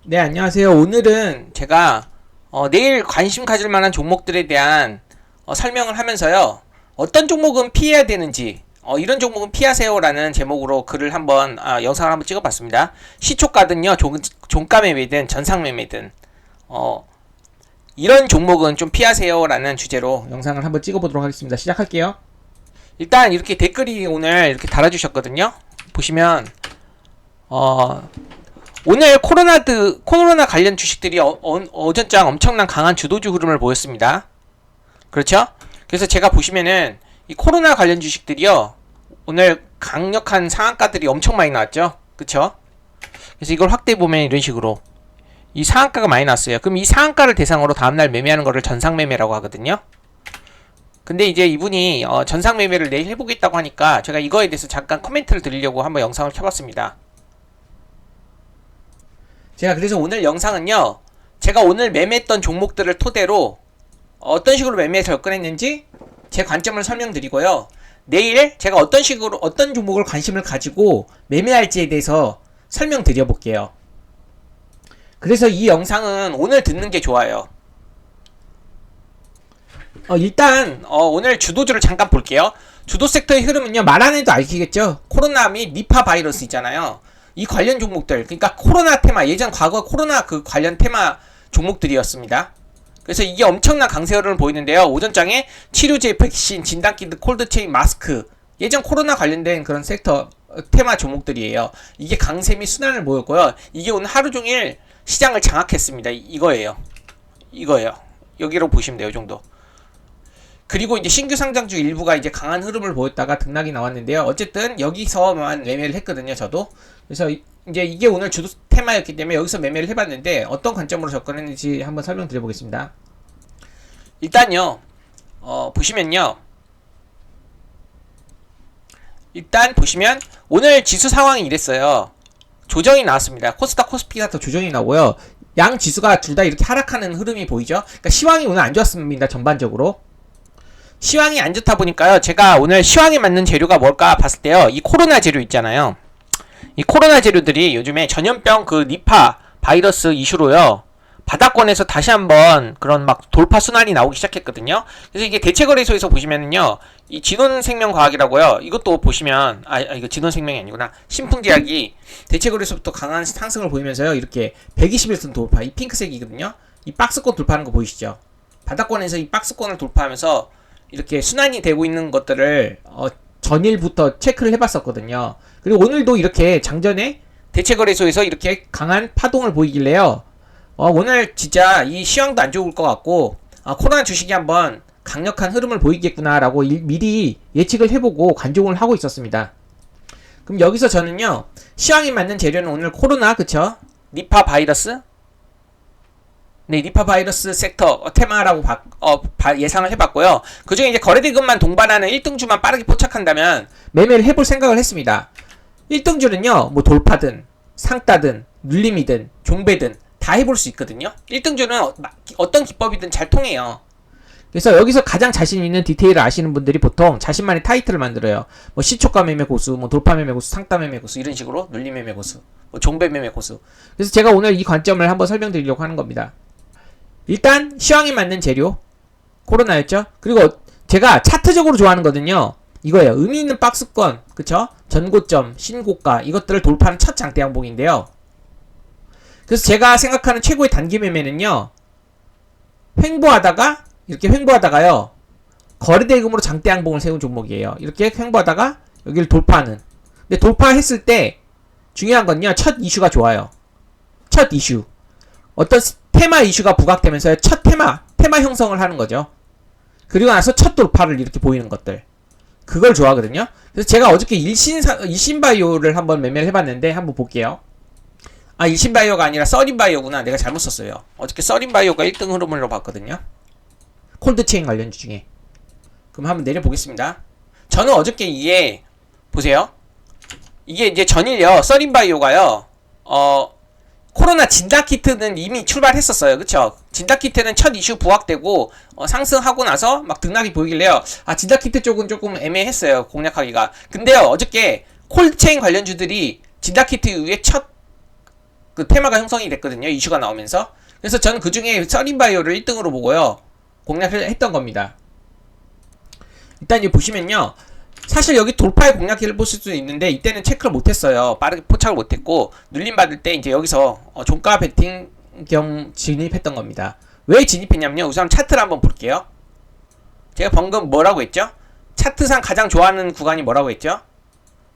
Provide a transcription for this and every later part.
네, 안녕하세요. 오늘은 제가 내일 관심 가질 만한 종목들에 대한 설명을 하면서요. 어떤 종목은 피해야 되는지, 이런 종목은 피하세요라는 제목으로 글을 한번, 영상을 한번 찍어봤습니다. 시초가든요, 종가 매매든 전상 매매든, 이런 종목은 좀 피하세요라는 주제로 영상을 한번 찍어보도록 하겠습니다. 시작할게요. 일단 이렇게 댓글이 오늘 이렇게 달아주셨거든요. 보시면, 오늘 코로나 관련 주식들이 어전장 엄청난 강한 주도주 흐름을 보였습니다. 그렇죠? 그래서 제가 보시면은 이 코로나 관련 주식들이요, 오늘 강력한 상한가들이 엄청 많이 나왔죠. 그쵸? 그래서 이걸 확대해 보면 이런 식으로 이 상한가가 많이 났어요. 그럼 이 상한가를 대상으로 다음날 매매하는 거를 전상 매매라고 하거든요. 근데 이제 이분이 전상 매매를 내일 해보겠다고 하니까 제가 이거에 대해서 잠깐 코멘트를 드리려고 한번 영상을 켜봤습니다. 제가 그래서 오늘 영상은요, 제가 오늘 매매했던 종목들을 토대로 어떤 식으로 매매에 접근했는지 제 관점을 설명드리고요. 내일 제가 어떤 종목을 관심을 가지고 매매할지에 대해서 설명드려 볼게요. 그래서 이 영상은 오늘 듣는 게 좋아요. 일단 오늘 주도주를 잠깐 볼게요. 주도 섹터의 흐름은요, 말 안 해도 아시겠죠? 코로나 및 니파 바이러스 있잖아요. 이 관련 종목들, 그러니까 코로나 테마, 예전 과거 코로나 그 관련 테마 종목들이었습니다. 그래서 이게 엄청난 강세 흐름을 보이는데요. 오전장에 치료제, 백신, 진단키트, 콜드체인, 마스크, 예전 코로나 관련된 그런 섹터 테마 종목들이에요. 이게 강세 및 순환을 보였고요. 이게 오늘 하루 종일 시장을 장악했습니다. 이거예요. 여기로 보시면 돼요. 이 정도. 그리고 이제 신규 상장주 일부가 이제 강한 흐름을 보였다가 등락이 나왔는데요. 어쨌든 여기서만 매매를 했거든요, 저도. 그래서 이제 이게 오늘 주도 테마였기 때문에 여기서 매매를 해봤는데 어떤 관점으로 접근했는지 한번 설명드려보겠습니다. 일단요, 보시면요. 일단 보시면 오늘 지수 상황이 이랬어요. 조정이 나왔습니다. 코스닥, 코스피가 더 조정이 나오고요. 양 지수가 둘 다 이렇게 하락하는 흐름이 보이죠. 그러니까 시황이 오늘 안 좋았습니다. 전반적으로. 시황이 안 좋다 보니까요. 제가 오늘 시황에 맞는 재료가 뭘까 봤을 때요. 이 코로나 재료 있잖아요. 이 코로나 재료들이 요즘에 전염병 그 니파 바이러스 이슈로요. 바닥권에서 다시 한번 그런 막 돌파 순환이 나오기 시작했거든요. 그래서 이게 대체거래소에서 보시면은요. 이 진원생명과학이라고요. 이것도 보시면 이거 진원생명이 아니구나. 신풍제약이 대체거래소부터 강한 상승을 보이면서요. 이렇게 121선 돌파. 이 핑크색이거든요. 이 박스권 돌파하는 거 보이시죠? 바닥권에서 이 박스권을 돌파하면서 이렇게 순환이 되고 있는 것들을 전일부터 체크를 해봤었거든요. 그리고 오늘도 이렇게 장전에 대체거래소에서 이렇게 강한 파동을 보이길래요. 오늘 진짜 이 시황도 안 좋을 것 같고 코로나 주식이 한번 강력한 흐름을 보이겠구나라고 미리 예측을 해보고 관종을 하고 있었습니다. 그럼 여기서 저는요, 시황에 맞는 재료는 오늘 코로나, 그쵸? 니파 바이러스? 네, 니파 바이러스 섹터 테마라고 예상을 해봤고요. 그 중에 이제 거래대금만 동반하는 1등주만 빠르게 포착한다면 매매를 해볼 생각을 했습니다. 1등주는요, 뭐 돌파든 상따든 눌림이든 종배든 다 해볼 수 있거든요. 1등주는 어떤 기법이든 잘 통해요. 그래서 여기서 가장 자신 있는 디테일을 아시는 분들이 보통 자신만의 타이틀을 만들어요. 뭐 시초가 매매 고수, 뭐 돌파 매매 고수, 상따 매매 고수, 이런 식으로 눌림 매매 고수, 뭐 종배 매매 고수. 그래서 제가 오늘 이 관점을 한번 설명드리려고 하는 겁니다. 일단 시황에 맞는 재료 코로나였죠. 그리고 제가 차트적으로 좋아하는 거는요, 이거예요. 의미 있는 박스권, 그쵸? 전고점, 신고가, 이것들을 돌파하는 첫 장대 양봉인데요. 그래서 제가 생각하는 최고의 단기 매매는요, 이렇게 횡보하다가요, 거래대금으로 장대 양봉을 세운 종목이에요. 이렇게 횡보하다가 여기를 돌파하는. 근데 돌파했을 때 중요한 건요, 첫 이슈가 좋아요. 첫 이슈. 어떤 테마 이슈가 부각되면서 첫 테마 형성을 하는 거죠. 그리고 나서 첫 돌파를 이렇게 보이는 것들. 그걸 좋아하거든요. 그래서 제가 어저께 일신바이오를 한번 매매를 해봤는데 한번 볼게요. 일신바이오가 아니라 써린바이오구나. 내가 잘못 썼어요. 어저께 써린바이오가 1등 흐름으로 봤거든요. 콜드체인 관련주 중에. 그럼 한번 내려보겠습니다. 저는 어저께 보세요. 이게 이제 전일요. 써린바이오가요. 코로나 진단키트는 이미 출발했었어요. 그쵸? 진단키트는 첫 이슈 부각되고 상승하고 나서 막 등락이 보이길래요. 진단키트 쪽은 조금 애매했어요. 공략하기가. 근데요, 어저께 콜드체인 관련주들이 진단키트 이후에 첫 그 테마가 형성이 됐거든요. 이슈가 나오면서. 그래서 저는 그 중에 써린바이오를 1등으로 보고요. 공략을 했던 겁니다. 일단 이제 보시면요. 사실 여기 돌파의 공략기를 보실 수도 있는데 이때는 체크를 못했어요. 빠르게 포착을 못했고 눌림 받을 때 이제 여기서 종가 베팅 겸 진입했던 겁니다. 왜 진입했냐면요. 우선 차트를 한번 볼게요. 제가 방금 뭐라고 했죠? 차트상 가장 좋아하는 구간이 뭐라고 했죠?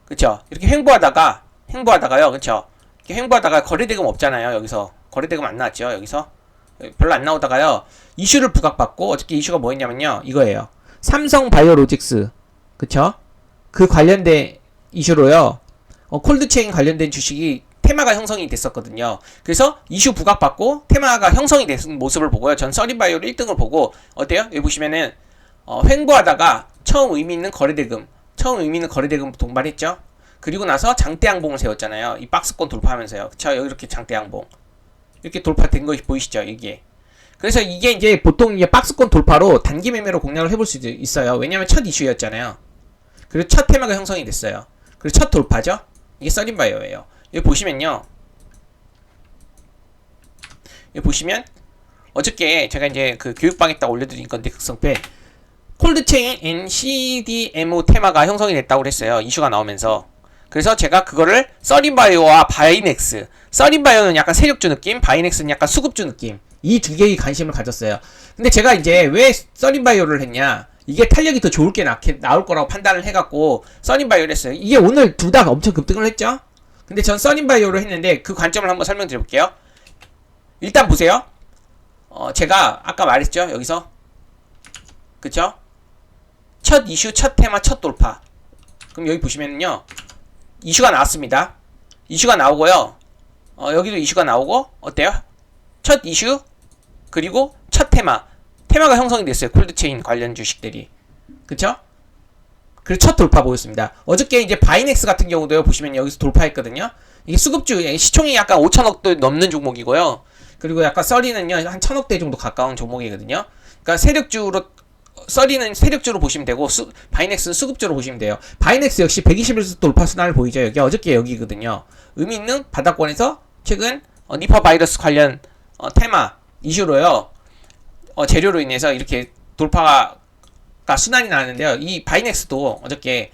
그쵸? 이렇게 횡보하다가요. 그쵸? 이렇게 횡보하다가 거래대금 없잖아요. 여기서 거래대금 안 나왔죠. 여기서 별로 안 나오다가요. 이슈를 부각받고 어저께 이슈가 뭐였냐면요. 이거예요. 삼성바이오로직스, 그쵸? 그 관련된 이슈로요. 콜드체인 관련된 주식이 테마가 형성이 됐었거든요. 그래서 이슈 부각받고 테마가 형성이 된 모습을 보고요. 전 써린바이오를 1등을 보고 어때요? 여기 보시면은 횡보하다가 처음 의미 있는 거래대금 동반했죠. 그리고 나서 장대양봉을 세웠잖아요. 이 박스권 돌파하면서요. 그쵸? 여기 이렇게 장대양봉 이렇게 돌파된 거 보이시죠? 이게. 그래서 이게 이제 보통 이제 박스권 돌파로 단기 매매로 공략을 해볼 수도 있어요. 왜냐면 첫 이슈였잖아요. 그리고 첫 테마가 형성이 됐어요. 그리고 첫 돌파죠. 이게 써린바이오예요. 여기 보시면요. 여기 보시면 어저께 제가 이제 그 교육방에다 올려드린 건데 극성패 콜드체인 NCDMO 테마가 형성이 됐다고 그랬어요. 이슈가 나오면서. 그래서 제가 그거를 써린바이오와 바이넥스, 써린바이오는 약간 세력주 느낌, 바이넥스는 약간 수급주 느낌, 이 두 개의 관심을 가졌어요. 근데 제가 이제 왜 써린바이오를 했냐, 이게 탄력이 더 좋을 게 나올 거라고 판단을 해갖고 써린바이오를 했어요. 이게 오늘 둘 다 엄청 급등을 했죠. 근데 전 써린바이오를 했는데 그 관점을 한번 설명드려볼게요. 일단 보세요. 제가 아까 말했죠. 여기서 그쵸? 첫 이슈, 첫 테마, 첫 돌파. 그럼 여기 보시면요. 이슈가 나왔습니다. 이슈가 나오고요. 여기도 이슈가 나오고 어때요? 첫 이슈 그리고 첫 테마가 형성이 됐어요. 콜드체인 관련 주식들이. 그쵸? 그리고 첫 돌파 보였습니다. 어저께 이제 바이넥스 같은 경우도요. 보시면 여기서 돌파했거든요. 이게 수급주, 시총이 약간 5천억도 넘는 종목이고요. 그리고 약간 써리는요. 한 1,000억대 정도 가까운 종목이거든요. 그러니까 써리는 세력주로 보시면 되고 바이넥스는 수급주로 보시면 돼요. 바이넥스 역시 120일선 돌파 순환을 보이죠. 여기 어저께 여기거든요. 의미 있는 바닥권에서 최근 니파 바이러스 관련 테마 이슈로요. 재료로 인해서 이렇게 돌파가 순환이 나는데요. 이 바이넥스도 어저께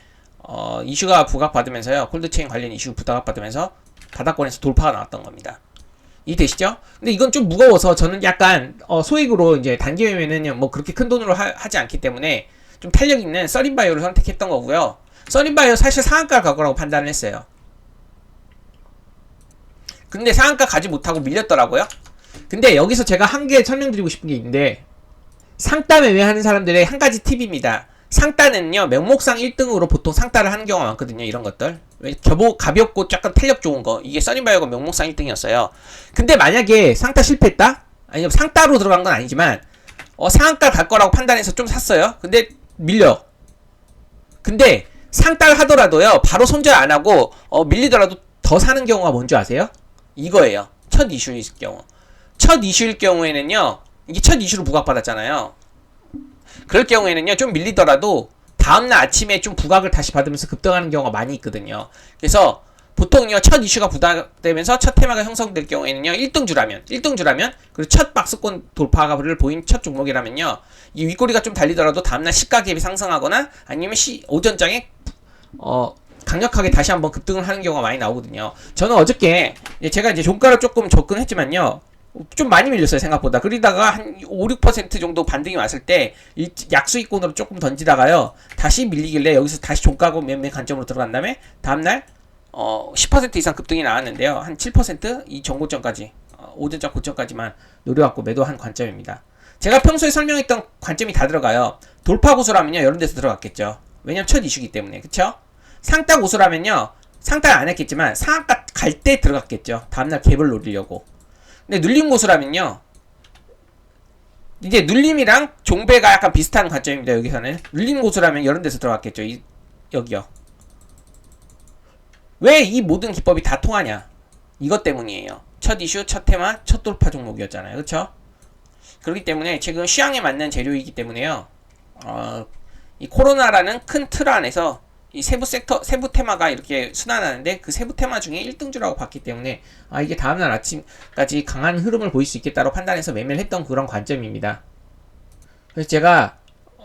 이슈가 부각받으면서요. 콜드체인 관련 이슈 부각받으면서 바닥권에서 돌파가 나왔던 겁니다. 이해되시죠? 근데 이건 좀 무거워서 저는 약간 소액으로 이제 단기 매매는 뭐 그렇게 큰 돈으로 하지 않기 때문에 좀 탄력 있는 써린바이오를 선택했던 거고요. 써린바이오 사실 상한가를 갈 거라고 판단을 했어요. 근데 상한가 가지 못하고 밀렸더라고요. 근데 여기서 제가 한 개 설명드리고 싶은 게 있는데, 상따 매매하는 사람들의 한 가지 팁입니다. 상따는요, 명목상 1등으로 보통 상따를 하는 경우가 많거든요. 이런 것들. 가볍고 약간 탄력 좋은 거. 이게 써린바이오가 명목상 1등이었어요. 근데 만약에 상따 실패했다? 아니면 상따로 들어간 건 아니지만, 상한가 갈 거라고 판단해서 좀 샀어요. 근데 밀려. 근데 상따를 하더라도요, 바로 손절 안 하고, 밀리더라도 더 사는 경우가 뭔지 아세요? 이거예요. 첫 이슈일 경우. 첫 이슈일 경우에는요, 이게 첫 이슈로 부각받았잖아요. 그럴 경우에는요, 좀 밀리더라도 다음날 아침에 좀 부각을 다시 받으면서 급등하는 경우가 많이 있거든요. 그래서 보통요, 첫 이슈가 부각되면서 첫 테마가 형성될 경우에는요, 1등주라면 그리고 첫 박스권 돌파를 보인 첫 종목이라면요, 이 윗꼬리가 좀 달리더라도 다음날 시가 갭이 상승하거나 아니면 오전장에 강력하게 다시 한번 급등을 하는 경우가 많이 나오거든요. 저는 어저께 제가 이제 종가를 조금 접근했지만요, 좀 많이 밀렸어요. 생각보다. 그러다가 한 5, 6% 정도 반등이 왔을 때 약수익권으로 조금 던지다가요, 다시 밀리길래 여기서 다시 종가고 매매 관점으로 들어간 다음에 다음날 10% 이상 급등이 나왔는데요. 한 7% 이 전고점까지, 오전장 고점까지만 노려갖고 매도한 관점입니다. 제가 평소에 설명했던 관점이 다 들어가요. 돌파 구수라면요, 이런 데서 들어갔겠죠. 왜냐면 첫 이슈기 때문에. 그쵸? 상따 구수라면요, 상따를 안 했겠지만 상한가 갈 때 들어갔겠죠. 다음날 갭을 노리려고. 근데 눌림 고수라면요, 이제 눌림이랑 종배가 약간 비슷한 관점입니다. 여기서는 눌림 고수라면 이런 데서 들어갔겠죠. 여기요. 왜 이 모든 기법이 다 통하냐, 이것 때문이에요. 첫 이슈, 첫 테마, 첫 돌파 종목이었잖아요. 그쵸? 그렇기 때문에 지금 시황에 맞는 재료이기 때문에요, 이 코로나라는 큰 틀 안에서 이 세부 테마가 이렇게 순환하는데 그 세부 테마 중에 1등주라고 봤기 때문에 이게 다음날 아침까지 강한 흐름을 보일 수 있겠다고 판단해서 매매를 했던 그런 관점입니다. 그래서 제가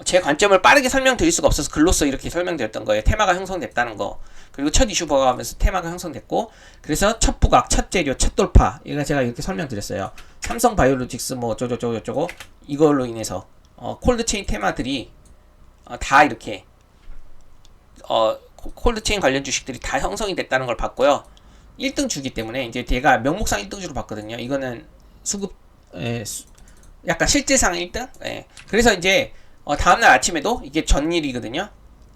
제 관점을 빠르게 설명드릴 수가 없어서 글로써 이렇게 설명드렸던 거예요. 테마가 형성됐다는 거. 그리고 첫 이슈 버가면서 테마가 형성됐고, 그래서 첫 부각, 첫 재료, 첫 돌파. 이거 제가 이렇게 설명드렸어요. 삼성 바이오로직스 뭐 어쩌고저쩌고 이걸로 인해서 콜드체인 테마들이 다 이렇게 콜드체인 관련 주식들이 다 형성이 됐다는 걸 봤고요. 1등 주기 때문에 이제 제가 명목상 1등주로 봤거든요. 이거는 수급 약간 실질상 1등? 예. 그래서 이제 다음날 아침에도 이게 전일이거든요.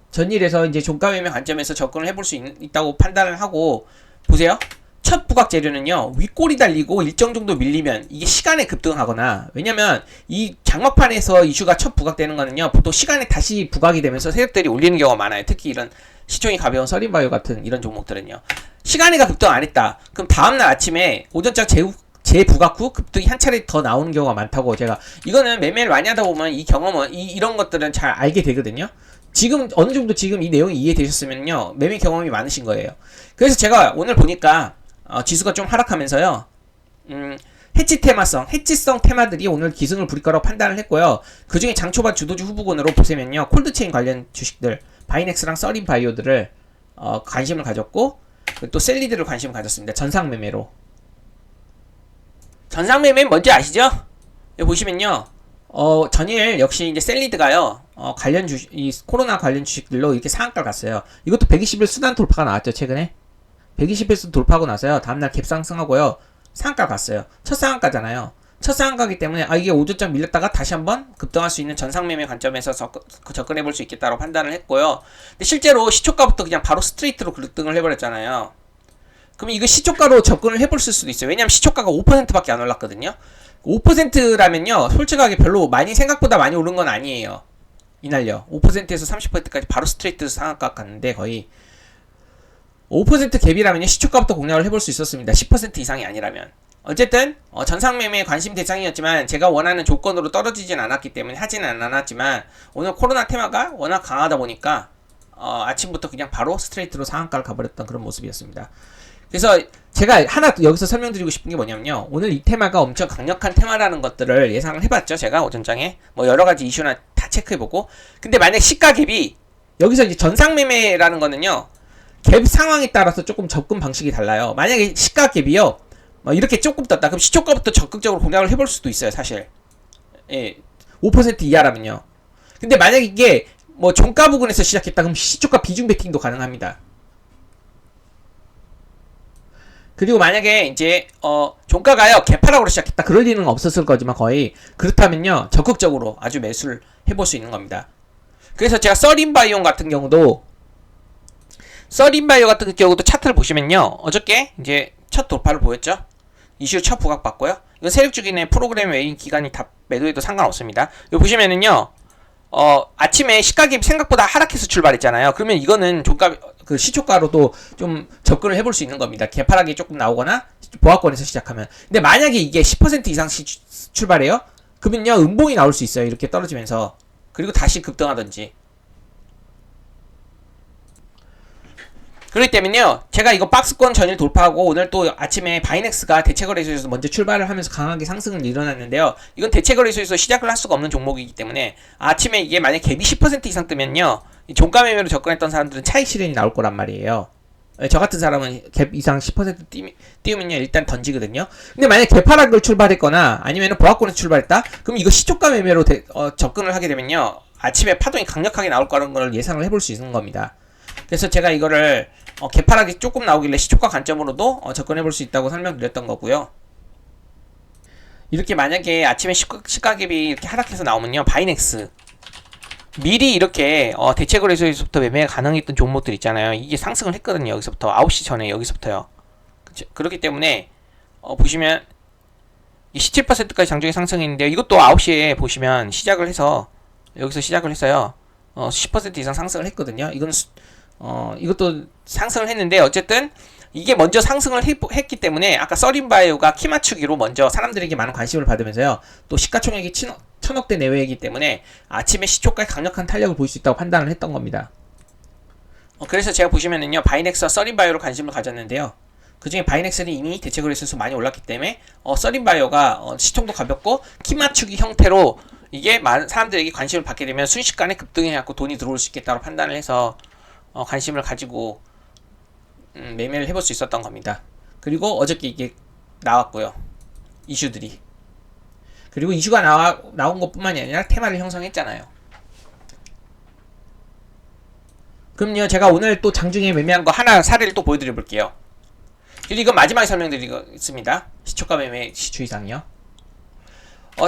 전일에서 이제 종가 매매 관점에서 접근을 해볼 수 있다고 판단을 하고, 보세요. 첫 부각 재료는요, 윗골이 달리고 일정 정도 밀리면 이게 시간에 급등하거나, 왜냐면 이 장막판에서 이슈가 첫 부각되는 거는요, 보통 시간에 다시 부각이 되면서 세력들이 올리는 경우가 많아요. 특히 이런 시총이 가벼운 서린바이오 같은 이런 종목들은요. 시간에가 급등 안 했다. 그럼 다음날 아침에 오전장 재부각 후 급등이 한 차례 더 나오는 경우가 많다고, 제가 이거는 매매를 많이 하다 보면 이 경험은 이런 것들은 잘 알게 되거든요. 지금 어느 정도 지금 이 내용이 이해되셨으면요, 매매 경험이 많으신 거예요. 그래서 제가 오늘 보니까 지수가 좀 하락하면서요, 해지성 테마들이 오늘 기승을 부릴 거라고 판단을 했고요. 그 중에 장초반 주도주 후보군으로 보시면요, 콜드체인 관련 주식들, 바이넥스랑 서린바이오들을 관심을 가졌고, 또 셀리드를 관심을 가졌습니다. 전상매매로. 전상매매는 뭔지 아시죠? 여기 보시면요, 전일 역시 이제 셀리드가요, 관련 이 코로나 관련 주식들로 이렇게 상한가를 갔어요. 이것도 120일 순환 돌파가 나왔죠, 최근에. 120일 돌파하고 나서요, 다음날 갭 상승하고요, 상한가 갔어요. 첫 상한가잖아요. 첫 상한가기 때문에 이게 오전장 밀렸다가 다시 한번 급등할 수 있는 전상매매 관점에서 접근해 볼 수 있겠다고 판단을 했고요. 근데 실제로 시초가부터 그냥 바로 스트레이트로 급등을 해버렸잖아요. 그럼 이거 시초가로 접근을 해볼 수도 있어요. 왜냐면 시초가가 5%밖에 안 올랐거든요. 5%라면요, 솔직하게 별로 생각보다 많이 오른 건 아니에요. 이날요. 5%에서 30%까지 바로 스트레이트 상한가 갔는데, 거의 5% 갭이라면요, 시초가부터 공략을 해볼 수 있었습니다. 10% 이상이 아니라면. 어쨌든 전상매매 관심 대상이었지만 제가 원하는 조건으로 떨어지진 않았기 때문에 하지는 않았지만, 오늘 코로나 테마가 워낙 강하다 보니까 아침부터 그냥 바로 스트레이트로 상한가를 가버렸던 그런 모습이었습니다. 그래서 제가 하나 여기서 설명드리고 싶은 게 뭐냐면요, 오늘 이 테마가 엄청 강력한 테마라는 것들을 예상을 해봤죠. 제가 오전장에 뭐 여러가지 이슈나 다 체크해보고. 근데 만약 시가 갭이, 여기서 이제 전상매매라는 거는요, 갭 상황에 따라서 조금 접근 방식이 달라요. 만약에 시가 갭이요, 이렇게 조금 떴다. 그럼 시초가부터 적극적으로 공략을 해볼 수도 있어요, 사실. 예, 5% 이하라면요. 근데 만약 이게 종가 부근에서 시작했다. 그럼 시초가 비중 베팅도 가능합니다. 그리고 만약에 이제 종가가요, 개파락으로 시작했다. 그럴 리는 없었을 거지만 거의 그렇다면요, 적극적으로 아주 매수를 해볼 수 있는 겁니다. 그래서 제가 서린바이오 같은 경우도 차트를 보시면요, 어저께 이제 첫 돌파를 보였죠. 이슈 첫 부각 받고요. 이건 세력주기내 프로그램 외인 기간이 다 매도해도 상관없습니다. 여기 보시면은요, 아침에 시가갭 생각보다 하락해서 출발했잖아요. 그러면 이거는 종가, 시초가로도 좀 접근을 해볼 수 있는 겁니다. 개파락이 조금 나오거나 보합권에서 시작하면. 근데 만약에 이게 10% 이상 출발해요? 그러면요, 음봉이 나올 수 있어요. 이렇게 떨어지면서. 그리고 다시 급등하든지. 그렇기 때문에요, 제가 이거 박스권 전일 돌파하고 오늘 또 아침에 바이넥스가 대체거래소에서 먼저 출발을 하면서 강하게 상승을 일어났는데요, 이건 대체거래소에서 시작을 할 수가 없는 종목이기 때문에 아침에 이게 만약 갭이 10% 이상 뜨면요, 종가 매매로 접근했던 사람들은 차익 실현이 나올 거란 말이에요. 저 같은 사람은 갭 이상 10% 띄우면요, 일단 던지거든요. 근데 만약 개파락을 출발했거나 아니면 보합권에서 출발했다? 그럼 이거 시초가 매매로 접근을 하게 되면요, 아침에 파동이 강력하게 나올 거라는 걸 예상을 해볼 수 있는 겁니다. 그래서 제가 이거를 개파락이 조금 나오길래 시초가 관점으로도 접근해볼 수 있다고 설명드렸던 거고요. 이렇게 만약에 아침에 시가갭이 이렇게 하락해서 나오면요, 바이넥스 미리 이렇게 대체거래소에서부터 매매가 가능했던 종목들 있잖아요. 이게 상승을 했거든요. 여기서부터 9시 전에 여기서부터요. 그렇기 때문에 보시면 17%까지 장중에 상승했는데요. 이것도 9시에 보시면 시작을 해서, 여기서 시작을 해서요, 10% 이상 상승을 했거든요. 이것도 상승을 했는데, 어쨌든 이게 먼저 상승을 했기 때문에 아까 서린바이오가 키 맞추기로 먼저 사람들에게 많은 관심을 받으면서요, 또 시가총액이 1000억대 내외이기 때문에 아침에 시초가에 강력한 탄력을 보일 수 있다고 판단을 했던 겁니다. 그래서 제가 보시면은요, 바이넥스와 서린바이오로 관심을 가졌는데요. 그 중에 바이넥스는 이미 대체거래소에서 많이 올랐기 때문에 서린바이오가 시총도 가볍고 키 맞추기 형태로 이게 많은 사람들에게 관심을 받게 되면 순식간에 급등해갖고 돈이 들어올 수 있겠다고 판단을 해서 관심을 가지고 매매를 해볼 수 있었던 겁니다. 그리고 어저께 이게 나왔고요. 이슈들이. 그리고 이슈가 나온 것뿐만이 아니라 테마를 형성했잖아요. 그럼요, 제가 오늘 또 장중에 매매한 거 하나 사례를 또 보여드려 볼게요. 그리고 이건 마지막에 설명드리겠습니다. 시초가 매매 주의사항이요.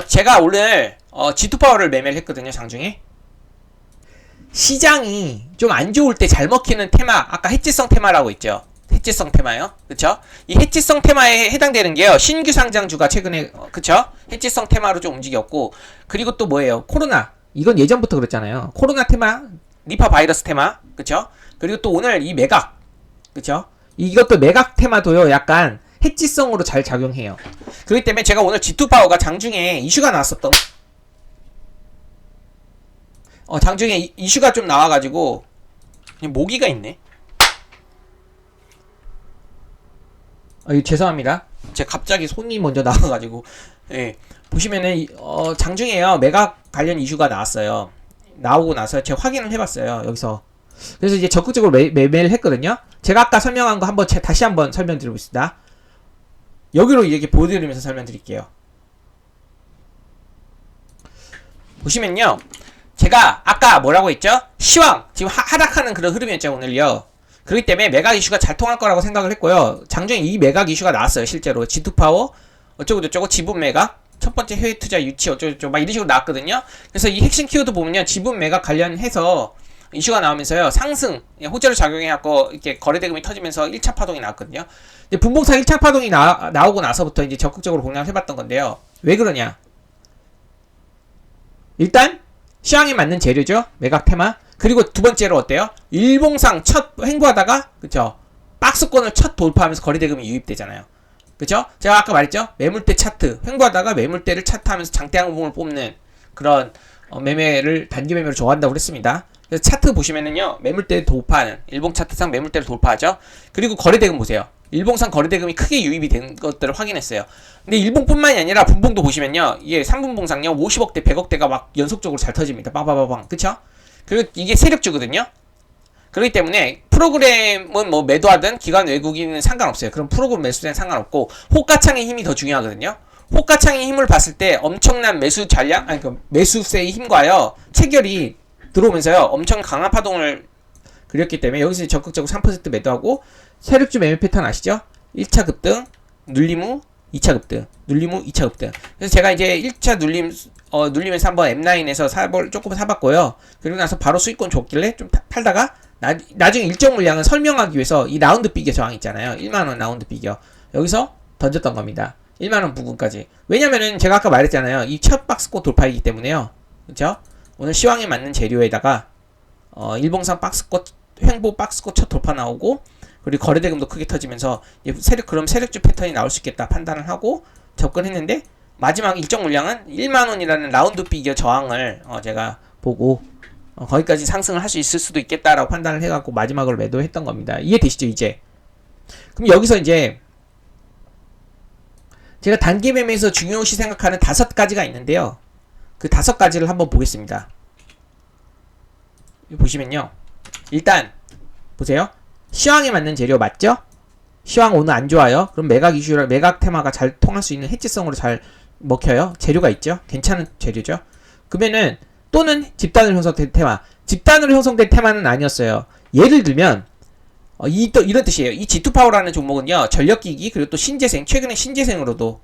제가 오늘 G2파워를 매매를 했거든요, 장중에. 시장이 좀 안 좋을 때 잘 먹히는 테마, 아까 해지성 테마라고 있죠. 해지성 테마요. 그쵸? 이 해지성 테마에 해당되는 게요, 신규 상장주가 최근에, 그쵸? 해지성 테마로 좀 움직였고, 그리고 또 뭐예요? 코로나. 이건 예전부터 그랬잖아요. 코로나 테마, 니파 바이러스 테마. 그쵸? 그리고 또 오늘 이 매각. 그쵸? 이것도 매각 테마도요, 약간 해지성으로 잘 작용해요. 그렇기 때문에 제가 오늘 G2파워가 장중에 이슈가 나왔었던, 장중에 이슈가 좀 나와가지고, 모기가 있네. 죄송합니다. 제가 갑자기 손이 먼저 나와가지고, 예. 보시면은, 장중에요, 매각 관련 이슈가 나왔어요. 나오고 나서 제가 확인을 해봤어요, 여기서. 그래서 이제 적극적으로 매매를 했거든요. 제가 아까 설명한 거 다시 한번 설명드리고 있습니다. 여기로 이렇게 보여드리면서 설명드릴게요. 보시면요, 제가 아까 뭐라고 했죠? 시황 지금 하락하는 그런 흐름이었죠, 오늘요. 그렇기 때문에 매각 이슈가 잘 통할 거라고 생각을 했고요. 장중에 이 매각 이슈가 나왔어요, 실제로. G2파워 어쩌고저쩌고 지분 매각, 첫 번째 해외 투자 유치 어쩌고저쩌고 막 이런 식으로 나왔거든요. 그래서 이 핵심 키워드 보면요, 지분 매각 관련해서 이슈가 나오면서요, 상승, 호재로 작용해갖고 이렇게 거래대금이 터지면서 1차 파동이 나왔거든요. 이제 분봉상 1차 파동이 나오고 나서부터 이제 적극적으로 공략을 해봤던 건데요. 왜 그러냐? 일단 시황에 맞는 재료죠, 매각 테마. 그리고 두 번째로 어때요? 일봉상 첫 횡보하다가, 그쵸? 박스권을 첫 돌파하면서 거래대금이 유입되잖아요. 그쵸? 제가 아까 말했죠? 매물대 차트, 횡보하다가 매물대를 차트하면서 장대 항공을 뽑는 그런 매매를 단기 매매로 좋아한다고 그랬습니다. 그래서 차트 보시면은요, 매물대를 돌파하는, 일봉 차트상 매물대를 돌파하죠. 그리고 거래대금 보세요. 일봉상 거래대금이 크게 유입이 된 것들을 확인했어요. 근데 일봉뿐만이 아니라 분봉도 보시면요, 이게 3분봉상요 50억대 100억대가 막 연속적으로 잘 터집니다. 빵빵빵빵. 그쵸? 그리고 이게 세력주거든요. 그렇기 때문에 프로그램은 뭐 매도하든 기관 외국인은 상관없어요. 그럼 프로그램 매수는 상관없고, 호가창의 힘이 더 중요하거든요. 호가창의 힘을 봤을 때 엄청난 매수 전략, 그 매수세의 힘과요, 체결이 들어오면서요, 엄청 강한 파동을 그렸기 때문에 여기서 적극적으로 3% 매도하고, 세력주 매매 패턴 아시죠? 1차 급등, 눌림 후 2차 급등, 눌림 후 2차 급등. 그래서 제가 이제 1차 눌리면서 한번 M9에서 조금 사봤고요. 그리고 나서 바로 수익권 줬길래 좀 팔다가, 나중에 일정 물량을 설명하기 위해서 이 라운드 비교 저항 있잖아요. 1만원 라운드 비교. 여기서 던졌던 겁니다. 1만원 부근까지. 왜냐면은 제가 아까 말했잖아요. 이 첫 박스권 돌파이기 때문에요. 그쵸? 오늘 시황에 맞는 재료에다가, 일봉상 박스권, 횡보 박스권 첫 돌파 나오고, 그리고 거래대금도 크게 터지면서 그럼 세력주 패턴이 나올 수 있겠다 판단을 하고 접근했는데, 마지막 일정 물량은 1만원이라는 라운드 비교 저항을 제가 보고 거기까지 상승을 할 수 있을 수도 있겠다라고 판단을 해갖고 마지막으로 매도했던 겁니다. 이해되시죠, 이제? 그럼 여기서 이제 제가 단기 매매에서 중요시 생각하는 5가지가 있는데요. 그 5가지를 한번 보겠습니다. 보시면요, 일단 보세요. 시황에 맞는 재료 맞죠? 시황 오늘 안 좋아요. 그럼 매각 이슈라 매각 테마가 잘 통할 수 있는 해지성으로 잘 먹혀요. 재료가 있죠. 괜찮은 재료죠. 그러면은 또는 집단으로 형성된 테마. 집단으로 형성된 테마는 아니었어요. 예를 들면 이런 뜻이에요. 이 G2파워라는 종목은요, 전력기기 그리고 또 신재생, 최근에 신재생으로도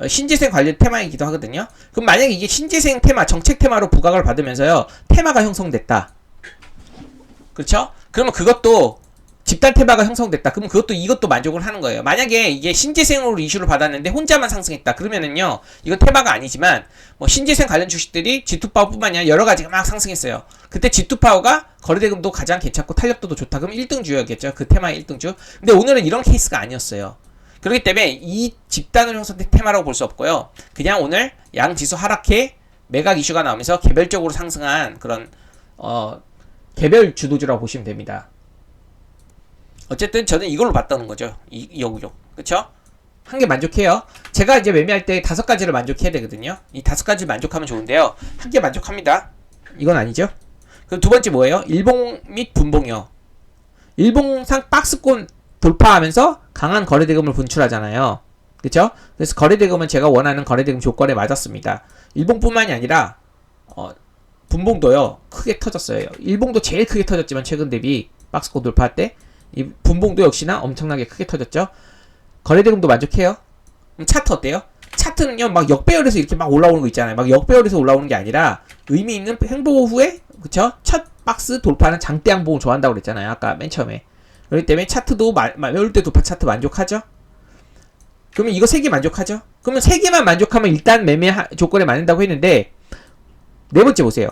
신재생 관련 테마이기도 하거든요. 그럼 만약에 이게 신재생 테마, 정책 테마로 부각을 받으면서요, 테마가 형성됐다. 그렇죠? 그러면 그것도 집단 테마가 형성됐다. 그러면 이것도 만족을 하는 거예요. 만약에 이게 신재생으로 이슈를 받았는데 혼자만 상승했다. 그러면은요, 이건 테마가 아니지만, 뭐 신재생 관련 주식들이 G2파워 뿐만 아니라 여러 가지가 막 상승했어요. 그때 G2파워가 거래대금도 가장 괜찮고 탄력도도 좋다. 그럼 1등주였겠죠. 그 테마의 1등주. 근데 오늘은 이런 케이스가 아니었어요. 그렇기 때문에 이 집단으로 형성된 테마라고 볼 수 없고요. 그냥 오늘 양지수 하락해 매각 이슈가 나오면서 개별적으로 상승한 그런 개별 주도주라고 보시면 됩니다. 어쨌든 저는 이걸로 봤다는 거죠. 여기로. 그쵸? 한 개 만족해요. 제가 이제 매매할 때 5가지를 만족해야 되거든요. 이 5가지 만족하면 좋은데요. 한 개 만족합니다. 이건 아니죠. 그럼 두 번째 뭐예요? 일봉 및 분봉이요. 일봉상 박스권 돌파하면서 강한 거래대금을 분출하잖아요. 그쵸? 그래서 거래대금은 제가 원하는 거래대금 조건에 맞았습니다. 일봉뿐만이 아니라 분봉도요. 크게 터졌어요. 일봉도 제일 크게 터졌지만 최근 대비 박스권 돌파할 때 이 분봉도 역시나 엄청나게 크게 터졌죠. 거래대금도 만족해요. 그럼 차트 어때요? 차트는요, 막 역배열에서 이렇게 막 올라오는 거 있잖아요. 막 역배열에서 올라오는 게 아니라 의미 있는 횡보 후에, 그쵸? 첫 박스 돌파는 장대 양봉을 좋아한다고 그랬잖아요. 아까 맨 처음에. 그렇기 때문에 차트도 매울대 돌파 차트 만족하죠? 그러면 이거 3개 만족하죠? 그러면 3개만 만족하면 일단 매매 조건에 맞는다고 했는데, 네 번째 보세요.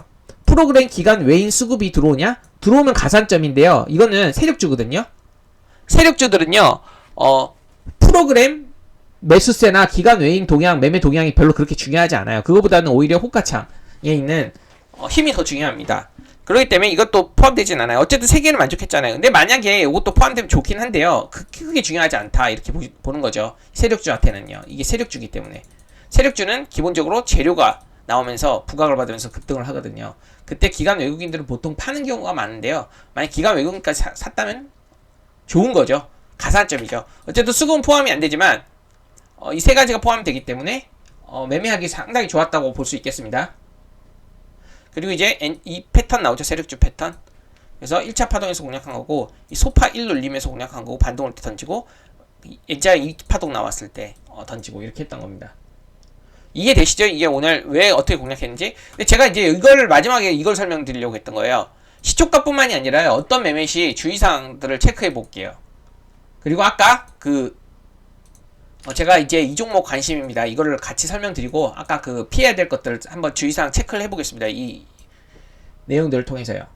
프로그램 기간 외인 수급이 들어오냐? 들어오면 가산점인데요. 이거는 세력주거든요. 세력주들은요, 프로그램 매수세나 기간 외인 동향, 매매 동향이 별로 그렇게 중요하지 않아요. 그거보다는 오히려 호가창에 있는 힘이 더 중요합니다. 그렇기 때문에 이것도 포함되진 않아요. 어쨌든 3개는 만족했잖아요. 근데 만약에 이것도 포함되면 좋긴 한데요. 크게 중요하지 않다. 이렇게 보는 거죠. 세력주한테는요. 이게 세력주기 때문에. 세력주는 기본적으로 재료가 나오면서 부각을 받으면서 급등을 하거든요. 그때 기관 외국인들은 보통 파는 경우가 많은데요. 만약 기관 외국인까지 샀다면 좋은 거죠. 가산점이죠. 어쨌든 수급은 포함이 안 되지만 이 3가지가 포함되기 때문에 매매하기 상당히 좋았다고 볼 수 있겠습니다. 그리고 이제 이 패턴 나오죠. 세력주 패턴. 그래서 1차 파동에서 공략한 거고, 이 소파 1 눌림에서 공략한 거고, 반동을 때 던지고, 이자 2파동 나왔을 때 던지고 이렇게 했던 겁니다. 이해되시죠? 이게 오늘 왜 어떻게 공략했는지. 근데 제가 이제 이걸 마지막에 이걸 설명드리려고 했던 거예요. 시초가뿐만이 아니라 어떤 매매 시 주의사항들을 체크해 볼게요. 그리고 아까 제가 이제 이 종목 관심입니다. 이거를 같이 설명드리고 아까 피해야 될 것들을 한번 주의사항 체크를 해보겠습니다. 이 내용들을 통해서요.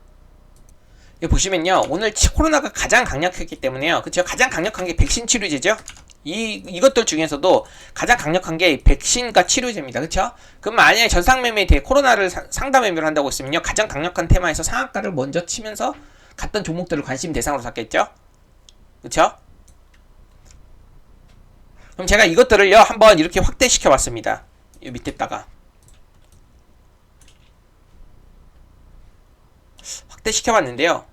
여기 보시면요, 오늘 코로나가 가장 강력했기 때문에요. 그쵸? 가장 강력한 게 백신 치료제죠. 이것들 중에서도 가장 강력한 게 백신과 치료제입니다. 그쵸? 그럼 만약에 전상매매에 대해 코로나를 상담 매매를 한다고 했으면요, 가장 강력한 테마에서 상한가를 먼저 치면서 갔던 종목들을 관심 대상으로 삼겠죠? 그쵸? 그럼 제가 이것들을요, 한번 이렇게 확대시켜 봤습니다. 이 밑에다가 확대시켜 봤는데요.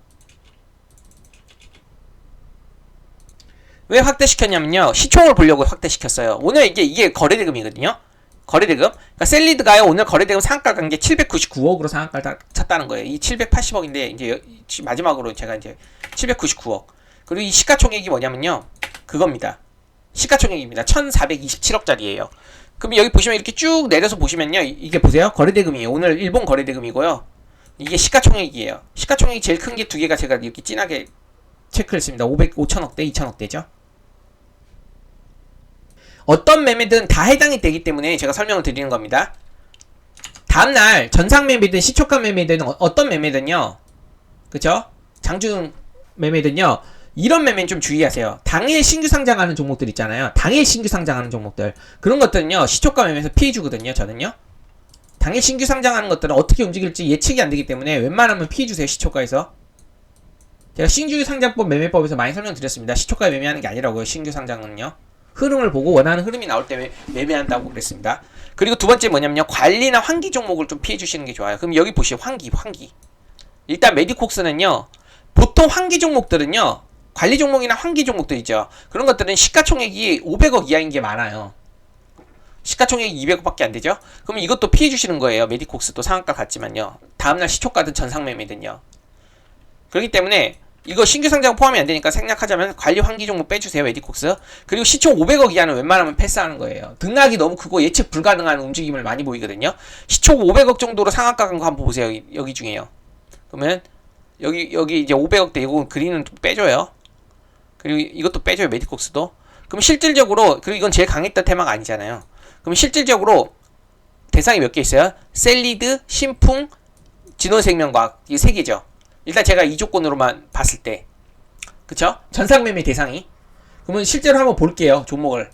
왜 확대시켰냐면요, 시총을 보려고 확대시켰어요. 오늘 이게 거래대금이거든요. 거래대금. 그러니까 셀리드가요, 오늘 거래대금 상한가 간 게 799억으로 상한가를 찼다는 거예요. 이 780억인데 이제 마지막으로 제가 이제 799억. 그리고 이 시가총액이 뭐냐면요, 그겁니다. 시가총액입니다. 1427억짜리예요. 그럼 여기 보시면 이렇게 쭉 내려서 보시면요, 이게 보세요. 거래대금이에요. 오늘 일본 거래대금이고요. 이게 시가총액이에요. 시가총액이 제일 큰 게 두 개가 제가 이렇게 진하게 체크했습니다. 5천억대, 2천억대죠. 어떤 매매든 다 해당이 되기 때문에 제가 설명을 드리는 겁니다. 다음날 전상 매매든 시초가 매매든 어떤 매매든요, 그쵸? 장중 매매든요, 이런 매매는 좀 주의하세요. 당일 신규 상장하는 종목들 있잖아요. 당일 신규 상장하는 종목들, 그런 것들은요, 시초가 매매에서 피해주거든요. 저는요, 당일 신규 상장하는 것들은 어떻게 움직일지 예측이 안 되기 때문에 웬만하면 피해주세요. 시초가에서. 제가 신규 상장법 매매법에서 많이 설명드렸습니다. 시초가에 매매하는 게 아니라고요. 신규 상장은요, 흐름을 보고 원하는 흐름이 나올 때 매매한다고 그랬습니다. 그리고 두 번째 뭐냐면요, 관리나 환기 종목을 좀 피해 주시는 게 좋아요. 그럼 여기 보시죠. 환기. 일단 메디콕스는요, 보통 환기 종목들은요, 관리 종목이나 환기 종목들이죠. 그런 것들은 시가총액이 500억 이하인 게 많아요. 시가총액이 200억밖에 안 되죠. 그럼 이것도 피해 주시는 거예요. 메디콕스도 상한가 같지만요, 다음날 시초가든 전상매매든요. 그렇기 때문에 이거 신규 상장 포함이 안 되니까 생략하자면 관리 환기 종목 빼주세요. 메디콕스. 그리고 시총 500억 이하는 웬만하면 패스하는 거예요. 등락이 너무 크고 예측 불가능한 움직임을 많이 보이거든요. 시총 500억 정도로 상한가 간 거 한번 보세요. 여기 중에요. 그러면 여기 이제 500억대 이거 그린은 좀 빼줘요. 그리고 이것도 빼줘요. 메디콕스도. 그럼 실질적으로, 그리고 이건 제일 강했던 테마가 아니잖아요. 그럼 실질적으로 대상이 몇 개 있어요? 셀리드, 신풍, 진원생명과학, 이 세 개죠. 일단 제가 이 조건으로만 봤을 때, 그쵸? 전상매매 대상이. 그러면 실제로 한번 볼게요. 종목을.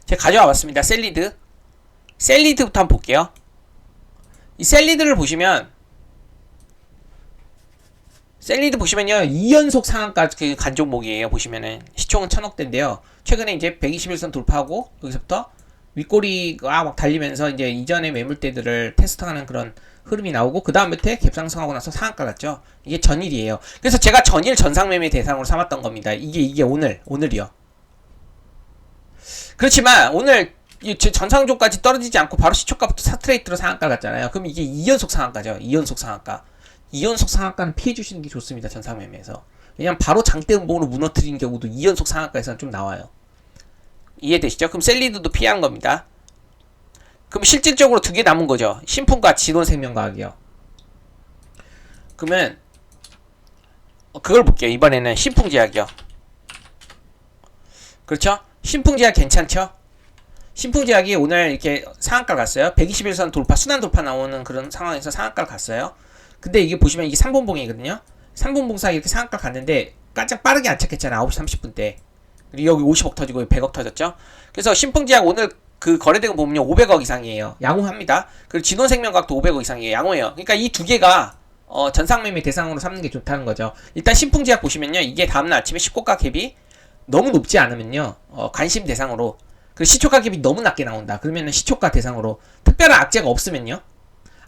제가 가져와 봤습니다. 셀리드부터 한번 볼게요. 이 셀리드를 보시면 셀리드 보시면요 2연속 상한가 그 간 종목이에요. 보시면은 시총은 1000억대인데요. 최근에 이제 121선 돌파하고 여기서부터 윗꼬리가 막 달리면서 이제 이전의 매물대들을 테스트하는 그런 흐름이 나오고 그 다음 밑에 갭상승하고 나서 상한가 갔죠. 이게 전일이에요. 그래서 제가 전일 전상매매 대상으로 삼았던 겁니다. 이게 오늘이요. 그렇지만 오늘 전상조까지 떨어지지 않고 바로 시초가부터 스트레이트로 상한가 갔잖아요. 그럼 이게 2연속 상한가죠. 2연속 상한가. 2연속 상한가는 피해주시는 게 좋습니다. 전상매매에서. 왜냐면 바로 장대 음봉으로 무너뜨리는 경우도 2연속 상한가에서는 좀 나와요. 이해되시죠? 그럼 셀리드도 피하는 겁니다. 그럼 실질적으로 두 개 남은 거죠. 신풍과 진원생명과학이요. 그러면 그걸 볼게요. 이번에는 신풍제약이요. 그렇죠? 신풍제약 괜찮죠? 신풍제약이 오늘 이렇게 상한가를 갔어요. 121선 돌파, 순환 돌파 나오는 그런 상황에서 상한가를 갔어요. 근데 이게 보시면 이게 3분봉이거든요. 3분봉 사이 이렇게 상한가 갔는데 깜짝 빠르게 안착했잖아. 9시 30분 때. 그리고 여기 50억 터지고 여기 100억 터졌죠. 그래서 신풍제약 오늘 그 거래대금 보면요 500억 이상이에요. 양호합니다. 그리고 진원생명과학도 500억 이상이에요. 양호해요. 그러니까 이 두 개가 전상매매 대상으로 삼는 게 좋다는 거죠. 일단 신풍제약 보시면요 이게 다음날 아침에 시초가 갭이 너무 높지 않으면요 관심 대상으로, 그 시초가 갭이 너무 낮게 나온다 그러면은 시초가 대상으로, 특별한 악재가 없으면요.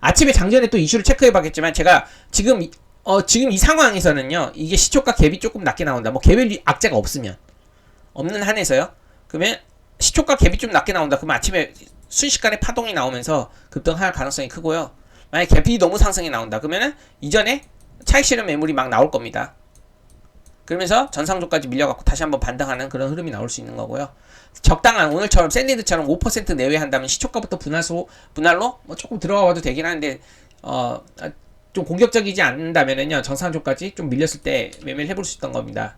아침에 장전에 또 이슈를 체크해봤겠지만 제가 지금 이 상황에서는요 이게 시초가 갭이 조금 낮게 나온다. 뭐 갭의 악재가 없으면, 없는 한에서요. 그러면 시초가 갭이 좀 낮게 나온다. 그러면 아침에 순식간에 파동이 나오면서 급등할 가능성이 크고요. 만약 갭이 너무 상승이 나온다. 그러면은 이전에 차익 실현 매물이 막 나올 겁니다. 그러면서 전상조까지 밀려갖고 다시 한번 반등하는 그런 흐름이 나올 수 있는 거고요. 적당한 오늘처럼 샌디드처럼 5% 내외 한다면 시초가부터 분할로 뭐 조금 들어가도 되긴 하는데 좀 공격적이지 않는다면은요 전상조까지 좀 밀렸을 때 매매를 해볼 수 있던 겁니다.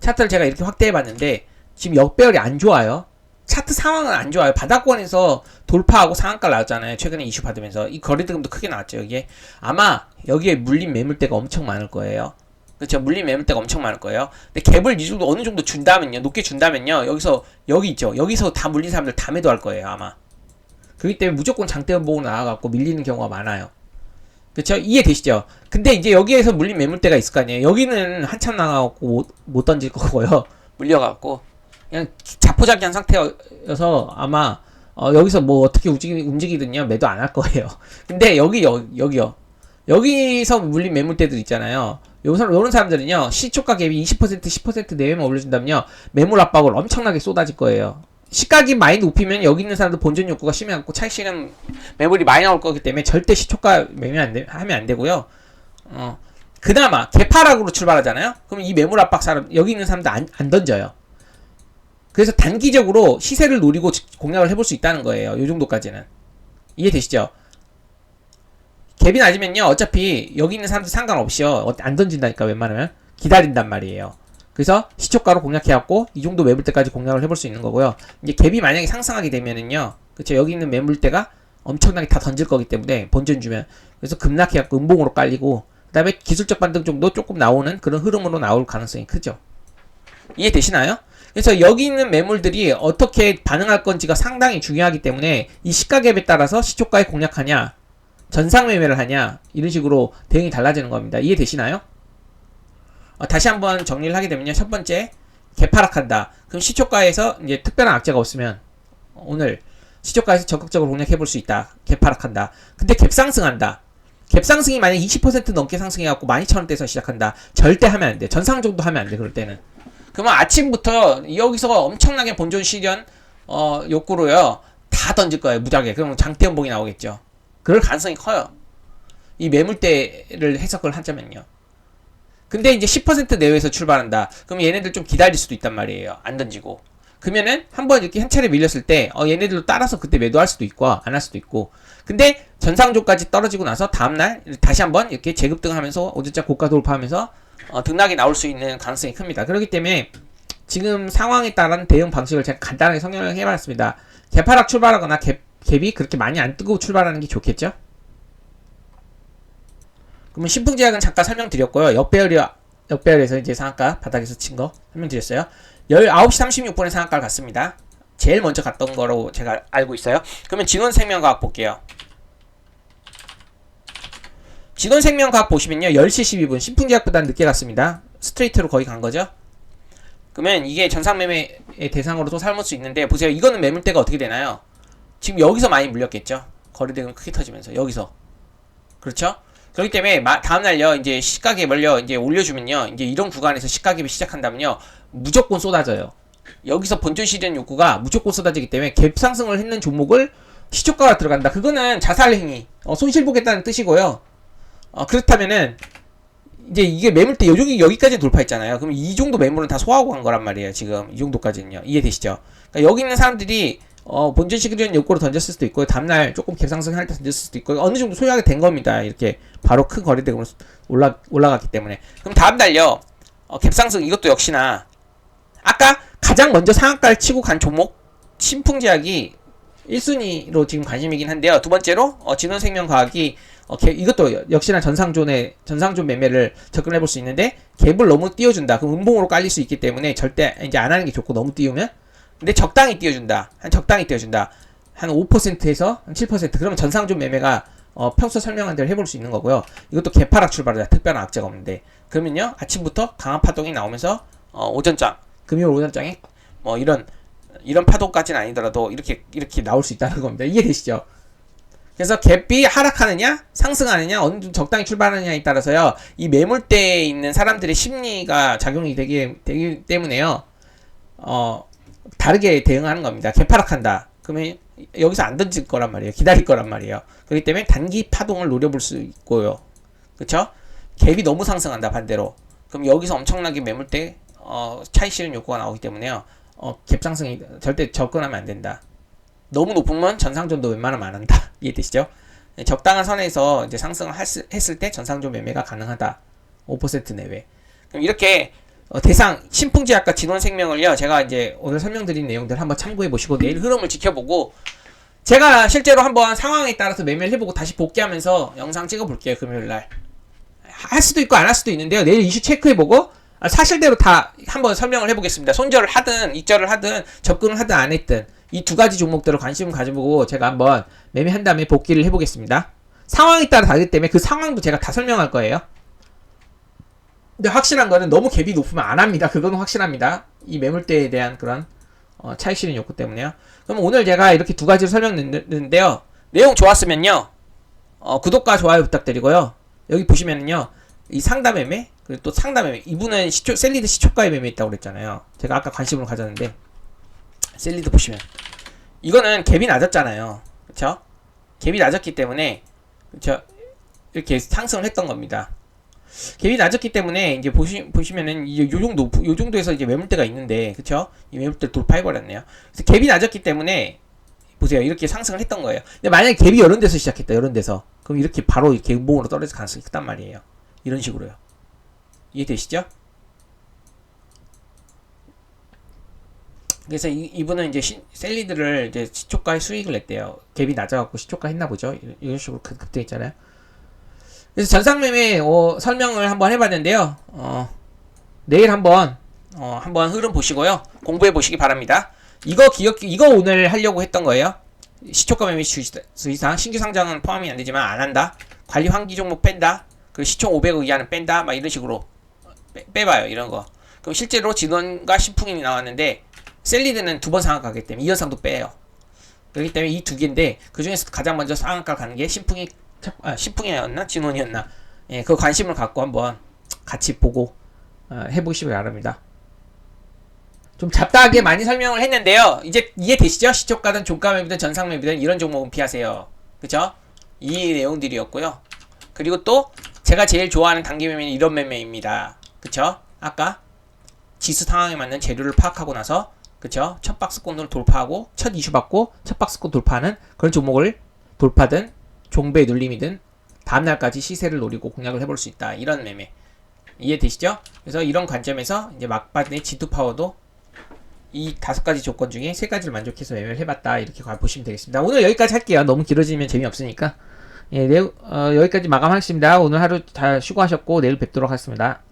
차트를 제가 이렇게 확대해봤는데 지금 역배열이 안 좋아요. 차트 상황은 안 좋아요. 바닥권에서 돌파하고 상한가 나왔잖아요. 최근에 이슈 받으면서 이 거래대금도 크게 나왔죠. 여기에 아마 여기에 물린 매물대가 엄청 많을 거예요. 그렇죠. 물린 매물대가 엄청 많을 거예요. 근데 갭을 이 정도 어느 정도 준다면요, 높게 준다면요, 여기 있죠. 여기서 다 물린 사람들 다 매도할 거예요 아마. 그렇기 때문에 무조건 장대음 보고 나와갖고 밀리는 경우가 많아요. 그렇죠? 이해되시죠? 근데 이제 여기에서 물린 매물대가 있을 거 아니에요. 여기는 한참 나가갖고 못 던질 거고요. 물려갖고 그냥 자포자기한 상태여서 아마 여기서 뭐 어떻게 움직이든요 매도 안 할 거예요. 근데 여기요. 여기서 물린 매물대들 있잖아요. 요런 사람들은요 시초가 갭이 20% 10% 내외만 올려준다면요 매물 압박을 엄청나게 쏟아질 거예요. 시가기 많이 높이면 여기 있는 사람들 본전 욕구가 심해갖고 차익 실현 매물이 많이 나올 거기 때문에 절대 시초가 하면 안 되고요. 그나마 개파락으로 출발하잖아요. 그럼 이 매물 압박 사람 여기 있는 사람들 안 던져요. 그래서 단기적으로 시세를 노리고 공략을 해볼 수 있다는 거예요. 요 정도까지는 이해되시죠? 갭이 낮으면요 어차피 여기 있는 사람들 상관없이요 안 던진다니까. 웬만하면 기다린단 말이에요. 그래서 시초가로 공략해갖고 이 정도 매물대까지 공략을 해볼 수 있는 거고요. 이제 갭이 만약에 상승하게 되면은요, 그쵸, 여기 있는 매물대가 엄청나게 다 던질 거기 때문에 본전 주면, 그래서 급락해갖고 음봉으로 깔리고 그 다음에 기술적 반등 정도 조금 나오는 그런 흐름으로 나올 가능성이 크죠. 이해되시나요? 그래서 여기 있는 매물들이 어떻게 반응할 건지가 상당히 중요하기 때문에 이 시가 갭에 따라서 시초가에 공략하냐, 전상 매매를 하냐, 이런 식으로 대응이 달라지는 겁니다. 이해되시나요? 다시 한번 정리를 하게 되면요. 첫 번째, 개파락한다. 그럼 시초가에서 이제 특별한 악재가 없으면 오늘 시초가에서 적극적으로 공략해볼 수 있다. 개파락한다. 근데 갭상승한다. 갭상승이 만약 20% 넘게 상승해갖고 12,000원대에서 시작한다. 절대 하면 안 돼. 전상 정도 하면 안 돼. 그럴 때는. 그러면 아침부터 여기서 엄청나게 본전 실현 욕구로요. 다 던질 거예요. 무작위에. 그러면 장대음봉이 나오겠죠. 그럴 가능성이 커요. 이 매물대를 해석을 하자면요. 근데 이제 10% 내외에서 출발한다. 그럼 얘네들 좀 기다릴 수도 있단 말이에요. 안 던지고. 그러면은 한번 이렇게 한 차례 밀렸을 때 얘네들도 따라서 그때 매도할 수도 있고 안 할 수도 있고. 근데 전상조까지 떨어지고 나서 다음날 다시 한번 이렇게 재급등하면서 5주차 고가 돌파하면서 등락이 나올 수 있는 가능성이 큽니다. 그렇기 때문에 지금 상황에 따른 대응 방식을 제가 간단하게 설명을 해봤습니다. 개파락 출발하거나 갭이 그렇게 많이 안 뜨고 출발하는 게 좋겠죠? 그러면 신풍제약은 잠깐 설명드렸고요. 역배열에서 이제 상한가 바닥에서 친 거 설명드렸어요. 19시 36분에 상한가를 갔습니다. 제일 먼저 갔던 거로 제가 알고 있어요. 그러면 진원생명과학 볼게요. 진원생명과학 보시면요. 10시 12분 신풍제약보다 늦게 갔습니다. 스트레이트로 거의 간 거죠. 그러면 이게 전상매매의 대상으로도 삼을 수 있는데 보세요. 이거는 매물대가 어떻게 되나요? 지금 여기서 많이 물렸겠죠. 거래대금 크게 터지면서 여기서. 그렇죠? 그렇기 때문에 다음날요. 이제 시가에 멀려 이제 올려주면요. 이제 이런 구간에서 시가갭이 시작한다면요. 무조건 쏟아져요. 여기서 본전 실현 욕구가 무조건 쏟아지기 때문에 갭 상승을 했는 종목을 시초가가 들어간다. 그거는 자살 행위, 손실 보겠다는 뜻이고요. 그렇다면은 이제 이게 매물대 요정이 여기까지 돌파했잖아요. 그럼 이 정도 매물은 다 소화하고 간 거란 말이에요. 지금 이 정도까지는요. 이해되시죠? 그러니까 여기 있는 사람들이 본전 실현 욕구로 던졌을 수도 있고 다음날 조금 갭상승할 때 던졌을 수도 있고 어느 정도 소유하게 된 겁니다. 이렇게 바로 큰 거래대금으로 올라갔기 때문에. 그럼 다음날요. 갭상승 이것도 역시나 아까 가장 먼저 상한가를 치고 간 종목 신풍제약이 1순위로 지금 관심이긴 한데요. 두 번째로 진원생명과학이 이것도 역시나 전상존 매매를 접근해 볼 수 있는데 갭을 너무 띄워준다. 그럼 음봉으로 깔릴 수 있기 때문에 절대 이제 안 하는 게 좋고 너무 띄우면 근데 적당히 띄워준다. 한 5%에서 한 7% 그러면 전상존 매매가 평소 설명한 대로 해볼 수 있는 거고요. 이것도 개파락 출발이다. 특별한 악재가 없는데 그러면요 아침부터 강한 파동이 나오면서 오전장 금요일 오전장에 뭐 이런 파동까지는 아니더라도 이렇게 나올 수 있다는 겁니다. 이해되시죠? 그래서 갭이 하락하느냐 상승하느냐 어느 정도 적당히 출발하느냐에 따라서요 이 매물대에 있는 사람들의 심리가 작용이 되기 때문에요 다르게 대응하는 겁니다. 갭 하락한다 그러면 여기서 안 던질 거란 말이에요. 기다릴 거란 말이에요. 그렇기 때문에 단기 파동을 노려볼 수 있고요. 그쵸? 갭이 너무 상승한다 반대로 그럼 여기서 엄청나게 매물대 차익 실현 욕구가 나오기 때문에요 갭 상승이 절대 접근하면 안 된다. 너무 높으면 전상존도 웬만하면 안 한다. 이해되시죠? 적당한 선에서 이제 상승을 했을 때 전상존 매매가 가능하다. 5% 내외. 그럼 이렇게 대상 신풍제약과 진원생명을요. 제가 이제 오늘 설명드린 내용들 한번 참고해 보시고 내일 흐름을 지켜보고 제가 실제로 한번 상황에 따라서 매매를 해보고 다시 복귀하면서 영상 찍어볼게요. 금요일날. 할 수도 있고 안 할 수도 있는데요. 내일 이슈 체크해보고 사실대로 다 한번 설명을 해보겠습니다. 손절을 하든 익절을 하든 접근을 하든 안 했든 이 두 가지 종목들을 관심을 가져보고 제가 한번 매매한 다음에 복귀를 해보겠습니다. 상황에 따라 다르기 때문에 그 상황도 제가 다 설명할 거예요. 근데 확실한 거는 너무 갭이 높으면 안 합니다. 그건 확실합니다. 이 매물대에 대한 그런 차익 실현 욕구 때문에요. 그럼 오늘 제가 이렇게 두 가지를 설명드렸는데요. 내용 좋았으면요. 구독과 좋아요 부탁드리고요. 여기 보시면은요. 이 상담 매매 그리고 또 상담 매매 이분은 셀리드 시초가에 매매 있다고 그랬잖아요. 제가 아까 관심을 가졌는데 셀리드 보시면 이거는 갭이 낮았잖아요. 그쵸? 갭이 낮았기 때문에 그쵸? 이렇게 상승을 했던 겁니다. 갭이 낮았기 때문에 이제 보시면은 이제 요 정도에서 이제 매물대가 있는데 그쵸? 이 매물대 돌파해버렸네요. 그래서 갭이 낮았기 때문에 보세요. 이렇게 상승을 했던 거예요. 근데 만약에 갭이 이런 데서 시작했다. 이런 데서 그럼 이렇게 바로 이렇게 음봉으로 떨어질 가능성이 크단 말이에요. 이런 식으로요. 이해되시죠? 그래서 이분은 이제 셀리드를 이제 시초가에 수익을 냈대요. 갭이 낮아갖고 시초가 했나 보죠. 이런 식으로 급등했잖아요. 그래서 전상매매 설명을 한번 해봤는데요. 내일 한번 흐름 보시고요. 공부해 보시기 바랍니다. 이거 오늘 하려고 했던 거예요. 시초가 매매 주의사항 신규 상장은 포함이 안 되지만 안 한다. 관리 환기 종목 뺀다. 그리고 시총 500억 이하는 뺀다. 막 이런 식으로 빼봐요. 이런 거. 그럼 실제로 진원과 신풍이 나왔는데 셀리드는 두 번 상한가기 때문에 이 현상도 빼요. 그렇기 때문에 이 두 개인데 그 중에서 가장 먼저 상한가 가는 게 신풍이었나 진원이었나. 예, 그 관심을 갖고 한번 같이 보고 해보시기 바랍니다. 좀 잡다하게 많이 설명을 했는데요. 이제 이해되시죠? 시초가든 종가 매매든 전상 매매든 이런 종목은 피하세요. 그쵸? 이 내용들이었고요. 그리고 또 제가 제일 좋아하는 단기 매매는 이런 매매입니다. 그쵸? 아까 지수 상황에 맞는 재료를 파악하고 나서 그쵸? 첫 박스권을 돌파하고 첫 이슈 받고 첫 박스권 돌파하는 그런 종목을 돌파든 종배 눌림이든 다음날까지 시세를 노리고 공략을 해볼 수 있다. 이런 매매 이해되시죠? 그래서 이런 관점에서 이제 막판에 G2 파워도 이 5가지 조건 중에 3가지를 만족해서 매매를 해봤다. 이렇게 보시면 되겠습니다. 오늘 여기까지 할게요. 너무 길어지면 재미없으니까. 예, 여기까지 마감하겠습니다. 오늘 하루 다 수고하셨고 내일 뵙도록 하겠습니다.